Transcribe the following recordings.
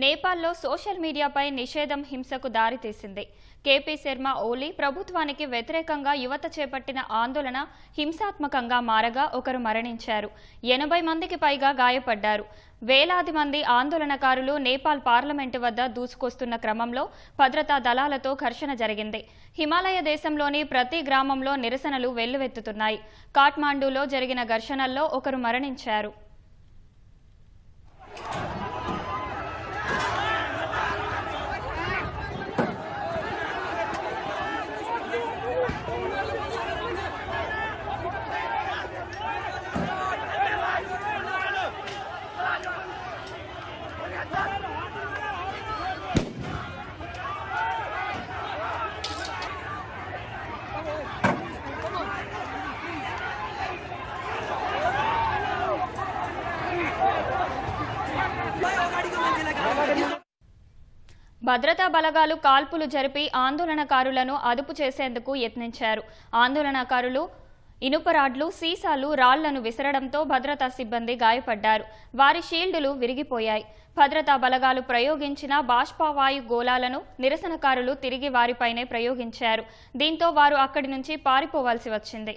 నేపాల్లో సోషల్ మీడియాపై నిషేధం హింసకు దారితీసింది. కేపీ శర్మ ఓలీ ప్రభుత్వానికి వ్యతిరేకంగా యువత చేపట్టిన ఆందోళన హింసాత్మకంగా మారగా ఒకరు మరణించారు. 80 మందికి పైగా గాయపడ్డారు. వేలాది మంది ఆందోళనకారులు నేపాల్ పార్లమెంటు వద్ద దూసుకొస్తున్న క్రమంలో భద్రతా దళాలతో ఘర్షణ జరిగింది. హిమాలయ దేశంలోని ప్రతి గ్రామంలో నిరసనలు వెల్లువెత్తుతున్నాయి. కాఠ్మాండూలో జరిగిన ఘర్షణల్లో ఒకరు మరణించారు. భద్రతా బలగాలు కాల్పులు జరిపి ఆందోళనకారులను అదుపు చేసేందుకు యత్నించారు. ఆందోళనకారులు ఇనుపరాడ్లు, సీసాలు, రాళ్లను విసరడంతో భద్రతా సిబ్బంది గాయపడ్డారు. వారి షీల్డులు విరిగిపోయాయి. భద్రతా బలగాలు ప్రయోగించిన బాష్పవాయు గోళాలను నిరసనకారులు తిరిగి వారిపైనే ప్రయోగించారు. దీంతో వారు అక్కడి నుంచి పారిపోవాల్సి వచ్చింది.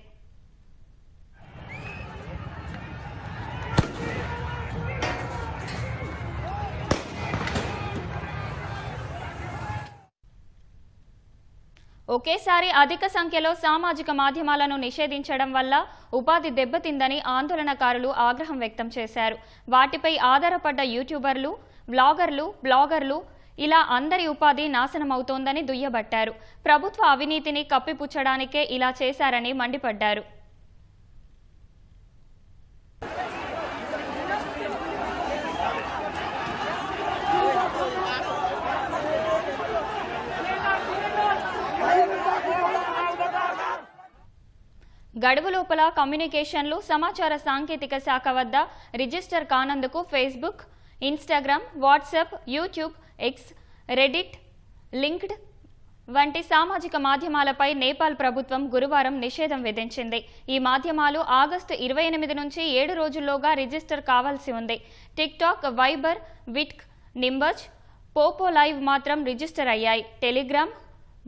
ఒకేసారి అధిక సంఖ్యలో సామాజిక మాధ్యమాలను నిషేధించడం వల్ల ఉపాధి దెబ్బతిందని ఆందోళనకారులు ఆగ్రహం వ్యక్తం చేశారు. వాటిపై ఆధారపడ్డ యూట్యూబర్లు, బ్లాగర్లు ఇలా అందరి ఉపాధి నాశనమవుతోందని దుయ్యబట్టారు. ప్రభుత్వ అవినీతిని కప్పిపుచ్చడానికే ఇలా చేశారని మండిపడ్డారు. గడువు లోపల కమ్యూనికేషన్లు, సమాచార సాంకేతిక శాఖ వద్ద రిజిస్టర్ కానందుకు Facebook, Instagram, WhatsApp, YouTube, X, Reddit, linked వంటి సామాజిక మాధ్యమాలపై నేపాల్ ప్రభుత్వం గురువారం నిషేధం విధించింది. ఈ మాధ్యమాలు ఆగస్టు 28 నుంచి 7 రోజుల్లోగా రిజిస్టర్ కావాల్సి ఉంది. టిక్టాక్, వైబర్, విట్క్, నింబజ్, పోపో లైవ్ మాత్రం రిజిస్టర్ అయ్యాయి. టెలిగ్రామ్,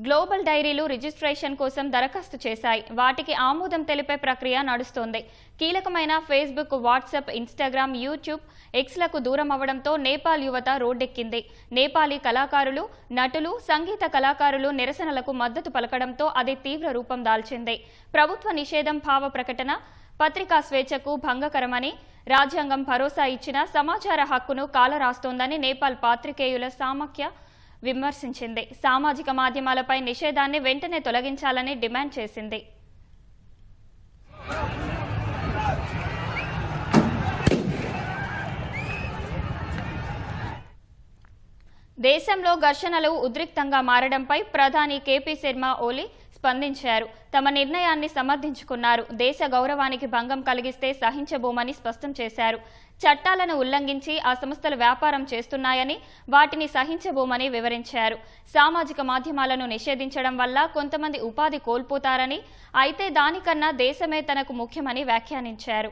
గ్లోబల్ డైరీలు రిజిస్ట్రేషన్ కోసం దరఖాస్తు చేశాయి. వాటికి ఆమోదం తెలిపే ప్రక్రియ నడుస్తోంది. కీలకమైన ఫేస్బుక్, వాట్సాప్, ఇన్స్టాగ్రామ్, యూట్యూబ్, ఎక్స్లకు దూరం అవ్వడంతో నేపాల్ యువత రోడ్డెక్కింది. నేపాలీ కళాకారులు, నటులు, సంగీత కళాకారులు నిరసనలకు మద్దతు పలకడంతో అది తీవ్ర రూపం దాల్చింది. ప్రభుత్వ నిషేధం భావ ప్రకటన, పత్రికా స్వేచ్ఛకు భంగకరమని, రాజ్యాంగం భరోసా ఇచ్చిన సమాచార హక్కును కాలరాస్తోందని నేపాల్ పాత్రికేయుల సమాఖ్య విమర్శించింది. సామాజిక మాధ్యమాలపై నిషేధాన్ని వెంటనే తొలగించాలని డిమాండ్ చేసింది. దేశంలో ఘర్షణలు ఉద్రిక్తంగా మారడంపై ప్రధాని కేపీ శర్మ ఓలీ స్పందించారు. తమ నిర్ణయాన్ని సమర్థించుకున్నారు. దేశ గౌరవానికి భంగం కలిగిస్తే సహించబోమని స్పష్టం చేశారు. చట్టాలను ఉల్లంఘించి ఆ సంస్థలు వ్యాపారం చేస్తున్నాయని, వాటిని సహించబోమని వివరించారు. సామాజిక మాధ్యమాలను నిషేధించడం వల్ల కొంతమంది ఉపాధి కోల్పోతారని, అయితే దానికన్నా దేశమే తనకు ముఖ్యమని వ్యాఖ్యానించారు.